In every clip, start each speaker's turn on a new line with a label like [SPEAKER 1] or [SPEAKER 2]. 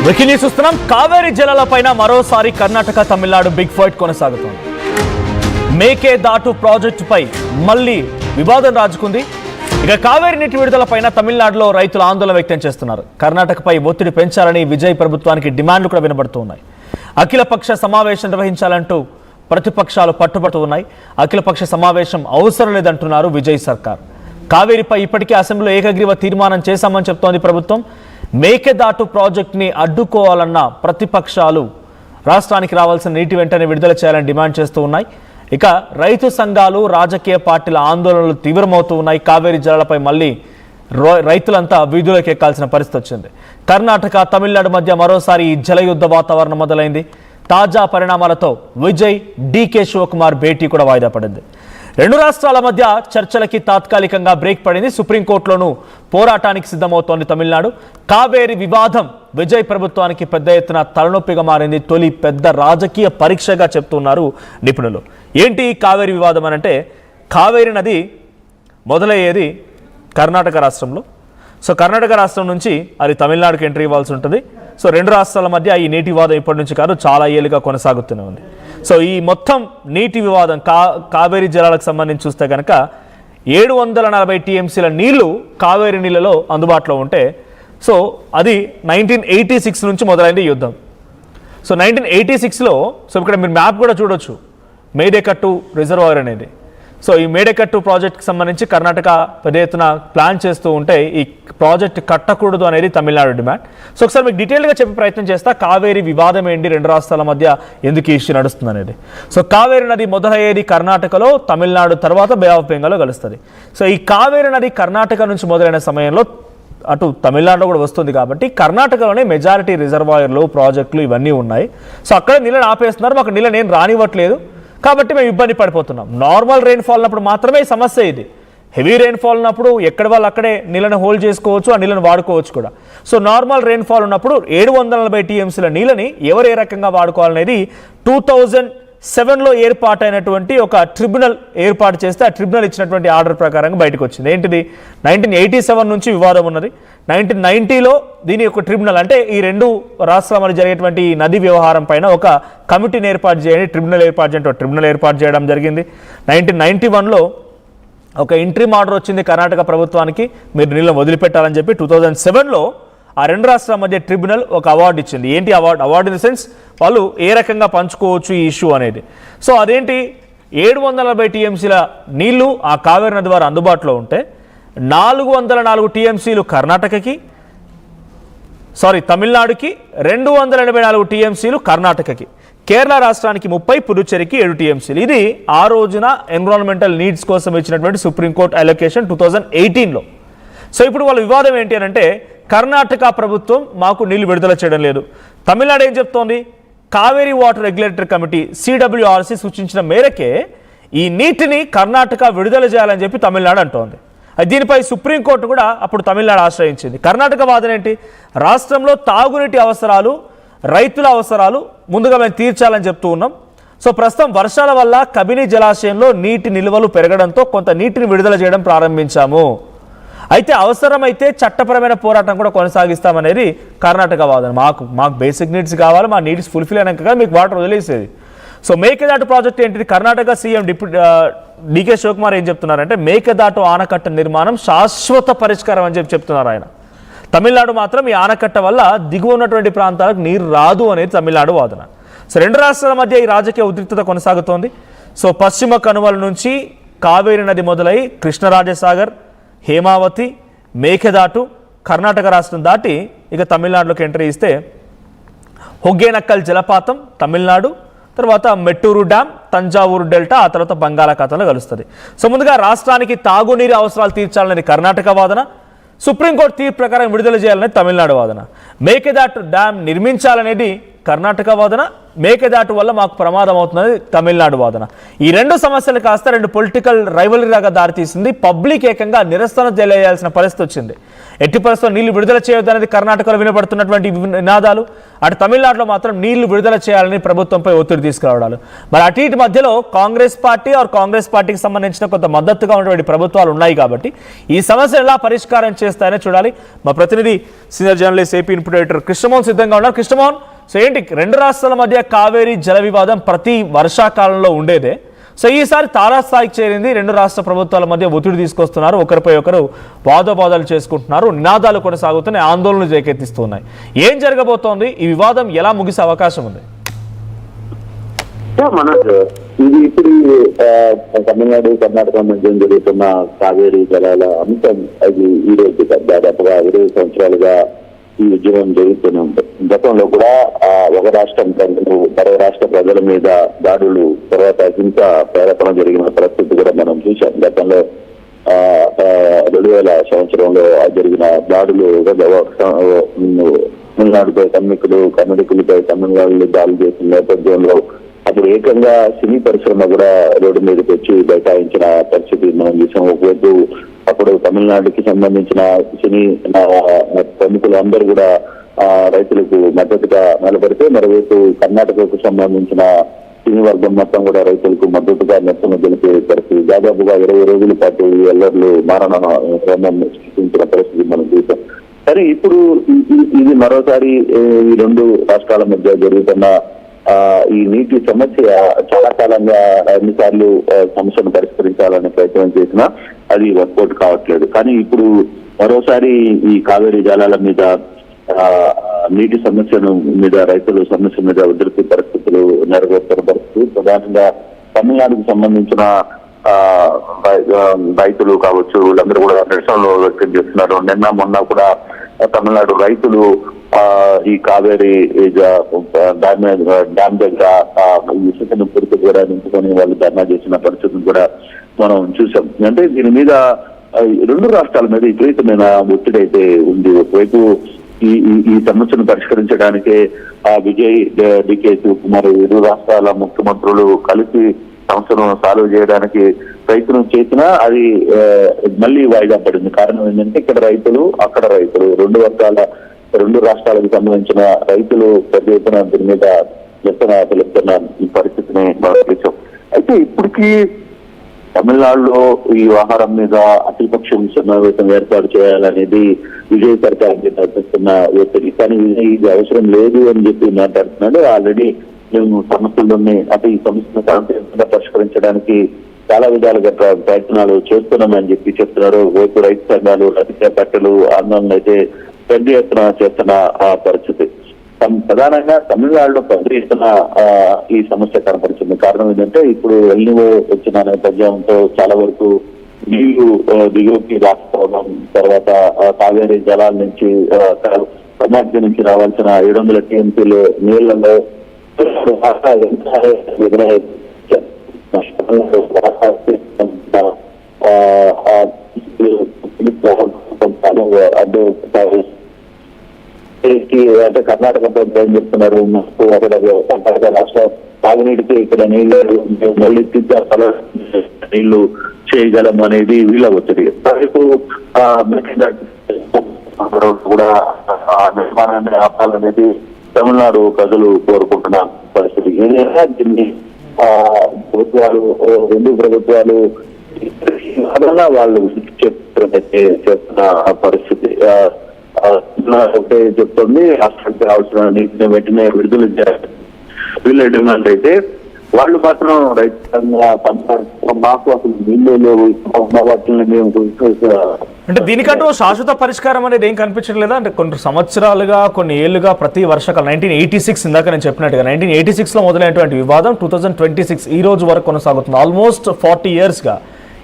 [SPEAKER 1] Breaking news చూస్తున్నాం. కావేరీ జలాలపైన మరోసారి Karnataka Tamil Nadu big fight కొనసాగుతోంది. మేకేదాటు ప్రాజెక్టుపై మళ్లీ వివాదం రాజుకుంది. ఇక కావేరీ నీటి విడుదలపైన తమిళనాడులో రైతులు ఆందోళన వ్యక్తం చేస్తున్నారు. కర్ణాటకపై ఒత్తిడి పెంచాలని విజయ్ ప్రభుత్వానికి డిమాండ్లు కూడా వినబడుతున్నాయి. అఖిలపక్ష సమావేశం నిర్వహించాలంటూ ప్రతిపక్షాలు పట్టుబడుతూ ఉన్నాయి. అఖిలపక్ష సమావేశం అవసరం లేదంటున్నారు విజయ్ సర్కార్. కావేరీపై ఇప్పటికే అసెంబ్లీలో ఏకగ్రీవ తీర్మానం చేశామని చెప్తోంది ప్రభుత్వం. మేకేదాటు ప్రాజెక్టుని అడ్డుకోవాలన్న ప్రతిపక్షాలు రాష్ట్రానికి రావాల్సిన నీటి వెంటనే విడుదల చేయాలని డిమాండ్ చేస్తూ ఉన్నాయి. ఇక రైతు సంఘాలు, రాజకీయ పార్టీల ఆందోళనలు తీవ్రమవుతూ ఉన్నాయి. కావేరీ జలాలపై మళ్ళీ రైతులంతా వీధులకు ఎక్కాల్సిన పరిస్థితి వచ్చింది. కర్ణాటక, తమిళనాడు మధ్య మరోసారి ఈ జలయుద్ధ వాతావరణం మొదలైంది. తాజా పరిణామాలతో విజయ్, డీకే శివకుమార్ భేటీ కూడా వాయిదా పడింది. రెండు రాష్ట్రాల మధ్య చర్చలకి తాత్కాలికంగా బ్రేక్ పడింది. సుప్రీంకోర్టులోనూ పోరాటానికి సిద్ధమవుతోంది తమిళనాడు. కావేరీ వివాదం విజయ్ ప్రభుత్వానికి పెద్ద ఎత్తున తలనొప్పిగా మారింది. తొలి పెద్ద రాజకీయ పరీక్షగా చెప్తున్నారు నిపుణులు. ఏంటి కావేరీ వివాదం అనంటే, కావేరీ నది మొదలయ్యేది కర్ణాటక రాష్ట్రంలో. సో కర్ణాటక రాష్ట్రం నుంచి అది తమిళనాడుకి ఎంట్రీ ఇవ్వాల్సి ఉంటుంది. సో రెండు రాష్ట్రాల మధ్య ఈ నీటి వివాదం ఇప్పటి నుంచి కాదు, చాలా ఏళ్ళుగా కొనసాగుతూనే ఉంది. సో ఈ మొత్తం నీటి వివాదం కావేరీ జలాలకు సంబంధించి చూస్తే కనుక 740 టీఎంసీల నీళ్లు కావేరీ నీళ్ళలో అందుబాటులో ఉంటే, సో అది 1986 నుంచి మొదలైంది యుద్ధం. సో 1986లో, సో ఇక్కడ మీరు మ్యాప్ కూడా చూడొచ్చు, మేడేకట్టు రిజర్వాయర్ అనేది. సో ఈ మేడేకట్టు ప్రాజెక్ట్కి సంబంధించి కర్ణాటక పెద్ద ఎత్తున ప్లాన్ చేస్తూ ఉంటే ఈ ప్రాజెక్ట్ కట్టకూడదు అనేది తమిళనాడు డిమాండ్. సో ఒకసారి మీకు డీటెయిల్గా చెప్పే ప్రయత్నం చేస్తా. కావేరీ వివాదం ఏంటి, రెండు రాష్ట్రాల మధ్య ఎందుకు ఇష్యూ నడుస్తుంది అనేది. సో కావేరీ నది మొదలయ్యేది కర్ణాటకలో, తమిళనాడు తర్వాత బే ఆఫ్ బెంగాల్లో కలుస్తుంది. సో ఈ కావేరీ నది కర్ణాటక నుంచి మొదలైన సమయంలో అటు తమిళనాడులో కూడా వస్తుంది కాబట్టి కర్ణాటకలోనే మెజారిటీ రిజర్వాయర్లు, ప్రాజెక్టులు ఇవన్నీ ఉన్నాయి. సో అక్కడ నీళ్ళని ఆపేస్తున్నారు. మాకు నీళ్ళని నేను రానివ్వట్లేదు కాబట్టి మేము ఇబ్బంది పడిపోతున్నాం. నార్మల్ రెయిన్ఫాల్ ఉన్నప్పుడు మాత్రమే సమస్య ఇది. హెవీ రెయిన్ఫాల్ ఉన్నప్పుడు ఎక్కడ వాళ్ళు అక్కడే నీళ్ళని హోల్డ్ చేసుకోవచ్చు, ఆ నీళ్ళని వాడుకోవచ్చు కూడా. సో నార్మల్ రెయిన్ఫాల్ ఉన్నప్పుడు 740 టీఎంసీల నీళ్ళని ఎవరు ఏ రకంగా వాడుకోవాలనేది 2007లో ఏర్పాటైనటువంటి ఒక ట్రిబ్యునల్ ఏర్పాటు చేస్తే ఆ ట్రిబ్యునల్ ఇచ్చినటువంటి ఆర్డర్ ప్రకారంగా బయటకు వచ్చింది. ఏంటిది, 1987 నుంచి వివాదం ఉన్నది. 1990లో దీని యొక్క ట్రిబ్యునల్, అంటే ఈ రెండు రాష్ట్రాల మధ్య జరిగేటువంటి ఈ నది వ్యవహారం పైన ఒక కమిటీని ఏర్పాటు చేయండి, ట్రిబ్యునల్ ఏర్పాటు చేయడం జరిగింది. 1991లో ఒక ఇంట్రీమ్ ఆర్డర్ వచ్చింది కర్ణాటక ప్రభుత్వానికి, మీరు నీళ్ళని వదిలిపెట్టాలని చెప్పి. 2007లో ఆ రెండు రాష్ట్రాల మధ్య ట్రిబ్యునల్ ఒక అవార్డు ఇచ్చింది. ఏంటి అవార్డు ఇన్ ద సెన్స్ వాళ్ళు ఏ రకంగా పంచుకోవచ్చు ఈ ఇష్యూ అనేది. సో అదేంటి, 740 టీఎంసీల నీళ్లు ఆ కావేరీ నది ద్వారా అందుబాటులో ఉంటే 404 టీఎంసీలు తమిళనాడుకి, 284 టీఎంసీలు కర్ణాటకకి, కేరళ రాష్ట్రానికి 30, పుదుచ్చేరికి 7 టీఎంసీలు. ఇది ఆ రోజున ఎన్విరాన్మెంటల్ నీడ్స్ కోసం ఇచ్చినటువంటి సుప్రీంకోర్టు అలొకేషన్ 2018లో. సో ఇప్పుడు వాళ్ళ వివాదం ఏంటి అని అంటే, కర్ణాటక ప్రభుత్వం మాకు నీళ్లు విడుదల చేయడం లేదు. తమిళనాడు ఏం చెప్తోంది, Kaveri water regulatory committee CWRC సూచించిన మేరకే ఈ నీటిని కర్ణాటక విడుదల చేయాలని చెప్పి తమిళనాడు అంటోంది. దీనిపై సుప్రీంకోర్టు కూడా అప్పుడు తమిళనాడు ఆశ్రయించింది. కర్ణాటక వాదన ఏంటి, రాష్ట్రంలో తాగునీటి అవసరాలు, రైతుల అవసరాలు ముందుగా మేము తీర్చాలని చెప్తూ ఉన్నాం. సో ప్రస్తుతం వర్షాల వల్ల కబిని జలాశయంలో నీటి నిల్వలు పెరగడంతో కొంత నీటిని విడుదల చేయడం ప్రారంభించాము. అయితే అవసరమైతే చట్టపరమైన పోరాటం కూడా కొనసాగిస్తామనేది కర్ణాటక వాదన. మాకు బేసిక్ నీడ్స్ కావాలి, మా నీడ్స్ ఫుల్ఫిల్ అయినాక మీకు వాటర్ వదిలేసేది. సో మేకేదాటు ప్రాజెక్ట్ ఏంటిది, కర్ణాటక సీఎం డీకే శివకుమార్ ఏం చెప్తున్నారంటే, మేకేదాటు ఆనకట్ట నిర్మాణం శాశ్వత పరిష్కారం అని చెప్తున్నారు ఆయన. తమిళనాడు మాత్రం ఈ ఆనకట్ట వల్ల దిగువ ఉన్నటువంటి ప్రాంతాలకు నీరు రాదు అనేది తమిళనాడు వాదన. సో రెండు రాష్ట్రాల మధ్య ఈ రాజకీయ ఉద్రిక్తత కొనసాగుతోంది. సో పశ్చిమ కనుమల నుంచి కావేరీ నది మొదలై కృష్ణరాజసాగర్, హేమావతి, మేకేదాటు కర్ణాటక రాష్ట్రం దాటి ఇక తమిళనాడులోకి ఎంట్రీ ఇస్తే హొగ్గేనక్కల్ జలపాతం తమిళనాడు, తర్వాత మెట్టూరు డ్యామ్, తంజావూరు డెల్టా, ఆ తర్వాత బంగాళాఖాతంలో కలుస్తుంది. సో ముందుగా రాష్ట్రానికి తాగునీరు అవసరాలు తీర్చాలనేది కర్ణాటక వాదన, సుప్రీంకోర్టు తీర్పు ప్రకారం విడుదల చేయాలనేది తమిళనాడు వాదన. మేకేదాటు డ్యామ్ నిర్మించాలనేది కర్ణాటక వాదన, మేకేదాటు వల్ల మాకు ప్రమాదం అవుతున్నది తమిళనాడు వాదన. ఈ రెండు సమస్యలు కాస్త రెండు పొలిటికల్ రైవలరీగా దారితీసింది. పబ్లిక్ ఏకంగా నిరసన తెలియాల్సిన పరిస్థితి వచ్చింది. ఎట్టి పరిస్థితుల్లో నీళ్లు విడుదల చేయొద్దనేది కర్ణాటకలో వినపడుతున్నటువంటి నినాదాలు, అటు తమిళనాడులో మాత్రం నీళ్లు విడుదల చేయాలని ప్రభుత్వంపై ఒత్తిడి తీసుకురావడాలు. మరి అటు ఇటు మధ్యలో కాంగ్రెస్ పార్టీకి సంబంధించిన కొంత మద్దతుగా ఉన్నటువంటి ప్రభుత్వాలు ఉన్నాయి కాబట్టి ఈ సమస్యను ఎలా పరిష్కారం చేస్తాయని చూడాలి. మా ప్రతినిధి senior journalist AP input editor Krishnamohan సిద్ధంగా ఉన్నారు. కృష్ణమోహన్, సో ఏంటి, రెండు రాష్ట్రాల మధ్య కావేరీ జల వివాదం ప్రతి వర్షాకాలంలో ఉండేదే. సో ఈసారి తారాస్థాయికి చేరింది. రెండు రాష్ట్ర ప్రభుత్వాల మధ్య ఒత్తిడి తీసుకొస్తున్నారు, ఒకరిపై ఒకరు వాదోపాదాలు చేసుకుంటున్నారు, నినాదాలు కొనసాగుతున్నాయి, ఆందోళనలు రేకెత్తిస్తున్నాయి. ఏం జరగబోతోంది? ఈ వివాదం ఎలా ముగిసే అవకాశం ఉంది?
[SPEAKER 2] ఇది ఇప్పుడు తమిళనాడు కర్ణాటక మధ్య జరుగుతున్న కావేరీ జలాల అంశం అది ఈ రోజు దాదాపుగా 20 సంవత్సరాలుగా ఈ ఉద్యమం జరుగుతూనే ఉంటుంది. గతంలో కూడా ఒక రాష్ట్రం మరో రాష్ట్ర ప్రజల మీద దాడులు, తర్వాత హింస ప్రేరేపణ జరిగిన పరిస్థితి కూడా మనం చూసాం. గతంలో 2000 సంవత్సరంలో జరిగిన దాడులు తమిళనాడుపై కన్నడికులపై తమిళనాడులో దాడులు చేసిన నేపథ్యంలో అప్పుడు ఏకంగా సినీ పరిశ్రమ కూడా రోడ్డు మీదకి వచ్చి బైఠాయించిన పరిస్థితి మనం చూసాం. ఒకవైపు అప్పుడు తమిళనాడుకి సంబంధించిన సినీ ప్రముఖులు అందరూ కూడా రైతులకు మద్దతుగా నిలబడితే, మరోవైపు కర్ణాటకకు సంబంధించిన సినీ వర్గం మొత్తం కూడా రైతులకు మద్దతుగా నిరసన తెలిపే పరిస్థితి. దాదాపుగా 20 రోజుల పాటు ఈ అల్లర్లు మారణ హోమం సృష్టించిన పరిస్థితి మనం చూసాం. సరే, ఇప్పుడు ఇది మరోసారి ఈ రెండు రాష్ట్రాల మధ్య జరుగుతున్న ఈ నీటి సమస్య చాలా కాలంగా ఎన్నిసార్లు సమస్యను పరిష్కరించాలనే ప్రయత్నం చేసినా అది వర్కౌట్ కావట్లేదు. కానీ ఇప్పుడు మరోసారి ఈ కావేరీ జలాల మీద నీటి రైతుల సమస్య మీద ఉధృతి పరిస్థితులు నెరవేరుతున్న పరిస్థితి. ప్రధానంగా తమిళనాడుకు సంబంధించిన రైతులు కావచ్చు, వీళ్ళందరూ కూడా నిరసనలు వ్యక్తం చేస్తున్నారు. నిన్న మొన్న కూడా తమిళనాడు రైతులు ఈ కావేరీ డ్యామ్ దగ్గర ఇసుకను పూర్తిగా నింపుకొని వాళ్ళు ధర్నా చేసిన పరిస్థితిని కూడా మనం చూసాం. అంటే దీని మీద రెండు రాష్ట్రాల మీద విపరీతమైన ఒత్తిడి అయితే ఉంది. ఒకవైపు ఈ సమస్యను పరిష్కరించడానికే విజయ్, డికే శివకుమార్ ఇరు రాష్ట్రాల ముఖ్యమంత్రులు కలిసి సమస్యను సాల్వ్ చేయడానికి ప్రయత్నం చేసినా అది మళ్ళీ వాయిదా పడింది. కారణం ఏంటంటే ఇక్కడ రైతులు, అక్కడ రైతులు, రెండు రాష్ట్రాలకు సంబంధించిన రైతులు పెద్ద ఎత్తున దీని మీద నిరసన తెలుపుతున్న ఈ పరిస్థితిని మనం చూసాం. అయితే ఇప్పటికీ తమిళనాడులో ఈ వ్యవహారం మీద అఖిలపక్షం సమావేశం ఏర్పాటు చేయాలనేది విజయ్ సర్కార్ నడిపిస్తున్న ఒత్తిడి. కానీ విజయ్ ఇది అవసరం లేదు అని చెప్పి మాట్లాడుతున్నాడు. ఆల్రెడీ మేము సమస్యల్లోనే అంటే ఈ సమస్యను శాంతియుతంగా పరిష్కరించడానికి చాలా విధాలుగా ప్రయత్నాలు చేస్తున్నామని చెప్పి చెప్తున్నారు. వైపు రైతు సంఘాలు, రాజకీయ పార్టీలు ఆందోళన అయితే పెద్ద ఎత్తున చేస్తున్న పరిస్థితి. ప్రధానంగా తమిళనాడులో పెద్ద ఎత్తున ఈ సమస్య కనపడుతుంది. కారణం ఏంటంటే ఇప్పుడు ఎల్నివో వచ్చిన నేపథ్యంతో చాలా వరకు నీళ్లు దిగువకి రాకపోవడం, తర్వాత కావేరీ జలాల నుంచి కర్ణాటక నుంచి రావాల్సిన 700 టీఎంసీలు నీళ్లలో అంటే కర్ణాటక ప్రభుత్వం చెప్తున్నారు కర్ణాటక రాష్ట్ర తాగునీటికి ఇక్కడ నీళ్లు నీళ్లు చేయగలం అనేది వీళ్ళ ఒత్తిడి. కూడా ఆ నిర్మాణాన్ని ఆపాలనేది తమిళనాడు ప్రజలు కోరుకుంటున్న పరిస్థితి. ఏదైనా దీన్ని ప్రభుత్వాలు, రెండు ప్రభుత్వాలు వాళ్ళు చేస్తున్న పరిస్థితి ఒకటే చెప్తుంది. రాష్ట్రానికి కావాల్సిన నీటిని వెంటనే విడుదల చేయాలి. వీళ్ళ డిమాండ్ అయితే వాళ్ళు మాత్రం రైతులంగా మాకు అసలు నీళ్ళు లేవు, వాటిని మేము
[SPEAKER 1] అంటే దీనికంటూ శాశ్వత పరిష్కారం అనేది ఏం కనిపించట్లేదా? అంటే కొన్ని సంవత్సరాలుగా, కొన్ని ఏళ్లుగా ప్రతి వర్షాకాలం 1986 ఇందాక నేను చెప్పినట్టుగా 1986లో మొదలైనటువంటి వివాదం 2026 ఈ రోజు వరకు కొనసాగుతుంది. ఆల్మోస్ట్ 40 yearsగా.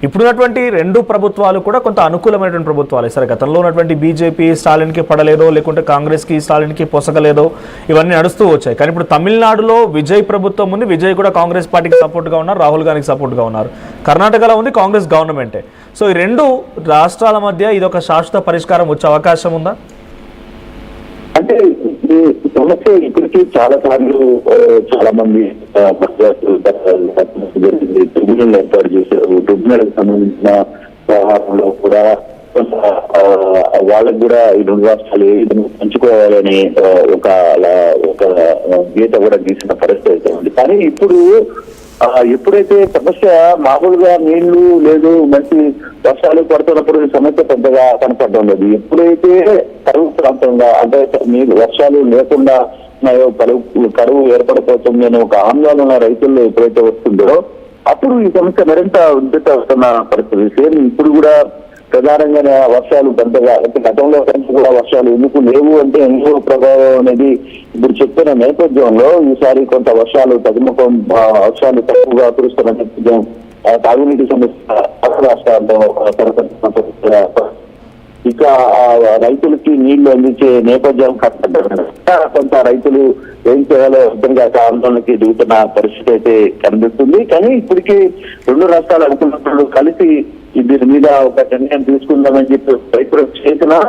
[SPEAKER 1] ఇప్పుడున్నటువంటి రెండు ప్రభుత్వాలు కూడా కొంత అనుకూలమైనటువంటి ప్రభుత్వాలు. సరే, గతంలో ఉన్నటువంటి బీజేపీ స్టాలిన్కి పడలేదో, లేకుంటే కాంగ్రెస్కి స్టాలిన్కి పొసగలేదో, ఇవన్నీ నడుస్తూ వచ్చాయి. కానీ ఇప్పుడు తమిళనాడులో విజయ్ ప్రభుత్వం ఉంది. విజయ్ కూడా కాంగ్రెస్ పార్టీకి సపోర్ట్గా ఉన్నారు, రాహుల్ గాంధీకి సపోర్ట్గా ఉన్నారు. కర్ణాటకలో ఉంది కాంగ్రెస్ గవర్నమెంటే. సో ఈ రెండు రాష్ట్రాల మధ్య ఇదొక శాశ్వత పరిష్కారం వచ్చే అవకాశం ఉందా?
[SPEAKER 2] అంటే సమస్య ఇప్పటికీ చాలా సార్లు చాలా మంది ట్రిబ్యునల్ ఏర్పాటు చేశారు. ట్రిబ్యునల్ కి సంబంధించిన వ్యవహారంలో కూడా వాళ్ళకు కూడా ఈ 2 రాష్ట్రాలు ఏ విధంగా పంచుకోవాలని ఒక గీత కూడా గీసిన పరిస్థితి అయితే ఉంది. కానీ ఇప్పుడు ఎప్పుడైతే సమస్య మామూలుగా నీళ్లు లేదు, మంచి వర్షాలు పడుతున్నప్పుడు ఈ సమస్య పెద్దగా కనపడడం లేదు. ఎప్పుడైతే కరువు ప్రాంతంగా అంటే వర్షాలు లేకుండా కరువు ఏర్పడిపోతుంది అనే ఒక ఆందోళన రైతుల్లో ఎప్పుడైతే వస్తుందో అప్పుడు ఈ సమస్య మరింత ఉద్ధృత అవుతున్న పరిస్థితి. సేమ్ ఇప్పుడు కూడా ప్రధానంగా వర్షాలు పెద్దగా అంటే గతంలో కంటే కూడా వర్షాలు ఎందుకు లేవు అంటే ఎన్నో ప్రభావం అనేది ఇప్పుడు చెప్తున్న నేపథ్యంలో ఈసారి కొంత వర్షాలు తగ్గుముఖం వర్షాలు తక్కువగా కురుస్తున్న నేపథ్యం తాగునీటి సమస్య రాష్ట్రాల్లో ఇక రైతులకి నీళ్లు అందించే నేపథ్యం కొంత రైతులు ఏం చేయాలో అర్థంగా ఆందోళనకి దిగుతున్న పరిస్థితి అయితే కనిపిస్తుంది. కానీ ఇప్పటికీ 2 రాష్ట్రాలు అనుకున్నప్పుడు కలిసి దీని మీద ఒక నిర్ణయం తీసుకుందామని చెప్పి ప్రయత్నం చేసినా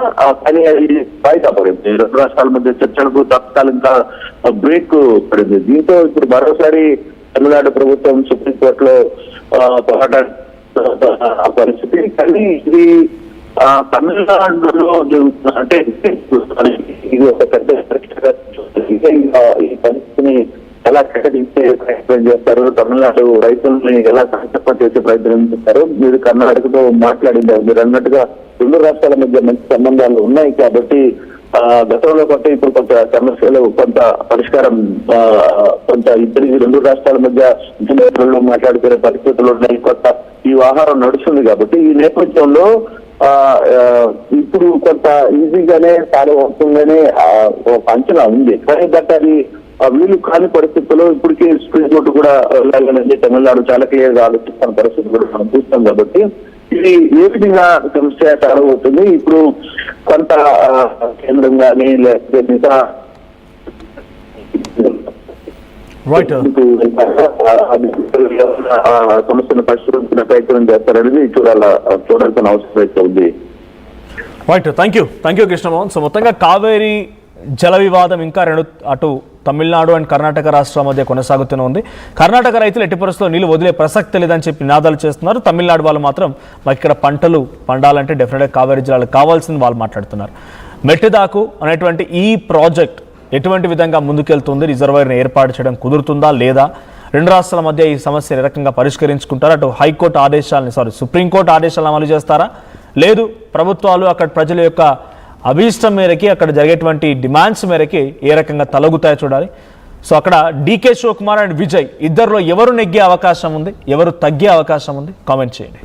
[SPEAKER 2] కానీ అది వాయిదా పడింది. 2 రాష్ట్రాల మధ్య చర్చలకు తత్కాలిక బ్రేక్ పడింది. దీంతో ఇప్పుడు మరోసారి తమిళనాడు ప్రభుత్వం సుప్రీంకోర్టులో పోరాట పరిస్థితి. కానీ ఇది తమిళనాడులో అంటే ఇది ఒక పెద్ద ఈ పరిస్థితిని ఎలా ప్రకటించే ప్రయత్నం చేస్తారు, తమిళనాడు రైతుల్ని ఎలా కష్టపడి చేసే ప్రయత్నం చేస్తారు. మీరు కర్ణాటకతో మాట్లాడింది మీరు అన్నట్టుగా 2 రాష్ట్రాల మధ్య మంచి సంబంధాలు ఉన్నాయి కాబట్టి గతంలో కొంత ఇప్పుడు కొంత సమస్యలు కొంత పరిష్కారం కొంత ఇద్దరికి 2 రాష్ట్రాల మధ్య ఇంటర్నేషనల్ మాట్లాడుకునే పరిస్థితులు ఉన్నాయి. కొంత ఈ వ్యవహారం నడుస్తుంది కాబట్టి ఈ నేపథ్యంలో ఇప్పుడు కొంత ఈజీగానే సాధ్యమవుతుందనే ఒక అంచనా ఉంది. కానీ బట్ అది వీలు కాని పరిస్థితుల్లో ఇప్పటికీ సుప్రీంకోర్టు కూడా వెళ్ళాలనేది తమిళనాడు చాలా క్లియర్ గా ఆలోచిస్తున్న పరిస్థితి కూడా మనం చూస్తాం. కాబట్టి ఇది ఏ విధంగా సమస్య సాధ్యమవుతుంది ఇప్పుడు కొంత కేంద్రంగానే లేకపోతే మిగతా సమస్యను పరిష్కరించిన ప్రయత్నం చేస్తారనేది చూడాల్సిన అవసరం అయితే ఉంది.
[SPEAKER 1] Right, thank you Krishnamohan. So మొత్తంగా కావేరీ జల వివాదం ఇంకా అటు తమిళనాడు అండ్ కర్ణాటక రాష్ట్రాల మధ్య కొనసాగుతూనే ఉంది. కర్ణాటక రైతులు ఎట్టి పరిస్థితుల్లో నీళ్ళు వదిలే ప్రసక్తి లేదని చెప్పి నినాదాలు చేస్తున్నారు. తమిళనాడు వాళ్ళు మాత్రం మాకు ఇక్కడ పంటలు పండాలంటే డెఫినెట్గా కావేరీ జలాలు కావాల్సింది వాళ్ళు మాట్లాడుతున్నారు. మెట్టిదాకు అనేటువంటి ఈ ప్రాజెక్ట్ ఎటువంటి విధంగా ముందుకెళ్తుంది, రిజర్వాయర్ని ఏర్పాటు చేయడం కుదురుతుందా లేదా, 2 రాష్ట్రాల మధ్య ఈ సమస్య ఏ రకంగా పరిష్కరించుకుంటారా, అటు హైకోర్టు ఆదేశాలని సుప్రీంకోర్టు ఆదేశాలను అమలు చేస్తారా, లేదు ప్రభుత్వాలు అక్కడ ప్రజల యొక్క అభీష్టం మేరకి అక్కడ జరిగేటువంటి డిమాండ్స్ మేరకి ఏ రకంగా తలగుతాయో చూడాలి. సో అక్కడ డీకే శివకుమార్ అండ్ విజయ్ ఇద్దరిలో ఎవరు నెగ్గే అవకాశం ఉంది, ఎవరు తగ్గే అవకాశం ఉంది, కామెంట్ చేయండి.